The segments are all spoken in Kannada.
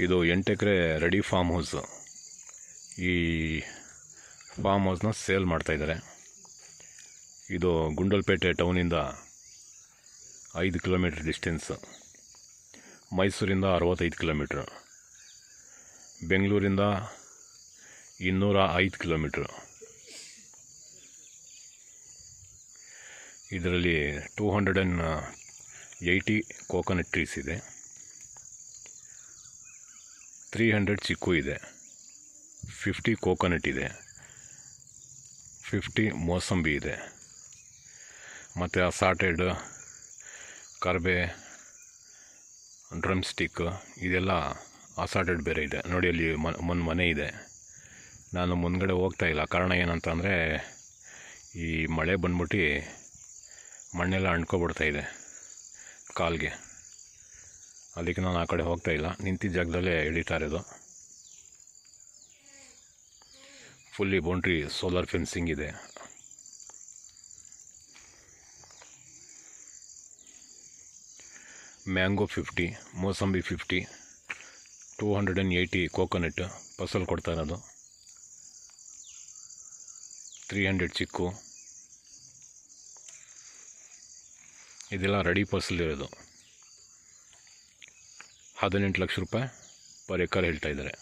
ಇದು 8 ಎಕರೆ ರೆಡಿ ಫಾರ್ಮ್ ಹೌಸ್. ಈ ಫಾರ್ಮ್ ಹೌಸ್ನ ಸೇಲ್ ಮಾಡ್ತಾಯಿದ್ದಾರೆ. ಇದು ಗುಂಡಲ್ಪೇಟೆ ಟೌನಿಂದ 5 ಕಿಲೋಮೀಟ್ರ್ ಡಿಸ್ಟೆನ್ಸ್, ಮೈಸೂರಿಂದ 65 ಕಿಲೋಮೀಟ್ರ್, ಬೆಂಗಳೂರಿಂದ 205 ಕಿಲೋಮೀಟ್ರ್. ಇದರಲ್ಲಿ 280 ಕೋಕೋನಟ್ ಟ್ರೀಸ್ ಇದೆ, 300 ಚಿಕ್ಕು ಇದೆ, 50 ಕೋಕೋನಟ್ ಇದೆ, 50 ಮೋಸಂಬಿ ಇದೆ, ಮತ್ತು ಅಸಾರ್ಟೆಡ್ ಕರ್ಬೆ, ಡ್ರಮ್ ಸ್ಟಿಕ್ ಇದೆಲ್ಲ ಅಸಾರ್ಟೆಡ್ ಬೇರೆ ಇದೆ. ನೋಡಿ ಅಲ್ಲಿ ಮನೆ ಇದೆ. ನಾನು ಮುಂದ್ಗಡೆ ಹೋಗ್ತಾಯಿಲ್ಲ, ಕಾರಣ ಏನಂತಂದರೆ ಈ ಮಳೆ ಬಂದ್ಬಿಟ್ಟು ಮಣ್ಣೆಲ್ಲ ಅಂಟ್ಕೊಬಿಡ್ತಾಯಿದೆ ಕಾಲಿಗೆ. ಅದಕ್ಕೆ ನಾನು ಆ ಕಡೆ ಹೋಗ್ತಾಯಿಲ್ಲ, ನಿಂತಿದ್ದ ಜಾಗದಲ್ಲೇ ಹಿಡಿತಾ ಇರೋದು. ಫುಲ್ಲಿ ಬೌಂಡ್ರಿ ಸೋಲಾರ್ ಫೆನ್ಸಿಂಗ್ ಇದೆ. ಮ್ಯಾಂಗೋ 50, ಮೋಸಂಬಿ 50, 280 ಕೋಕೋನಟ್ ಫಸಲು ಕೊಡ್ತಾ ಇರೋದು, 300 ಚಿಕ್ಕು. ಇದೆಲ್ಲ ರೆಡಿ ಫಸಲಿರೋದು. 18 ಲಕ್ಷ ರೂಪಾಯಿ ಪರ್ ಎಕರ್ ಹೇಳ್ತಾ ಇದ್ದಾರೆ.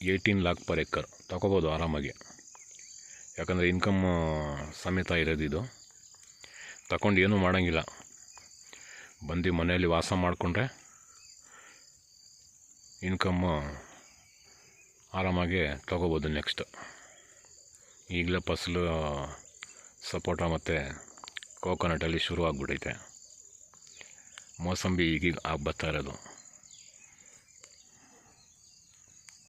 18 ಲಾಕ್ ಪರ್ ಎಕರ್ ತಗೋಬೋದು ಆರಾಮಾಗಿ. ಯಾಕಂದರೆ ಇನ್ಕಮ್ ಸಮೇತ ಇರೋದು ಇದು. ತಗೊಂಡು ಏನೂ ಮಾಡೋಂಗಿಲ್ಲ, ಬಂದು ಮನೆಯಲ್ಲಿ ವಾಸ ಮಾಡಿಕೊಂಡ್ರೆ ಇನ್ಕಮ್ಮು ಆರಾಮಾಗಿ ತಗೋಬೋದು. ನೆಕ್ಸ್ಟ್ ಈಗಲೇ ಫಸಲು ಸಪೋಟ ಮತ್ತು ಕೋಕೋನಟಲ್ಲಿ ಶುರು ಆಗಿಬಿಟ್ಟೈತೆ. ಮೋಸಂಬಿ ಈಗೀಗ ಆಗಿ ಬರ್ತಾ ಇರೋದು.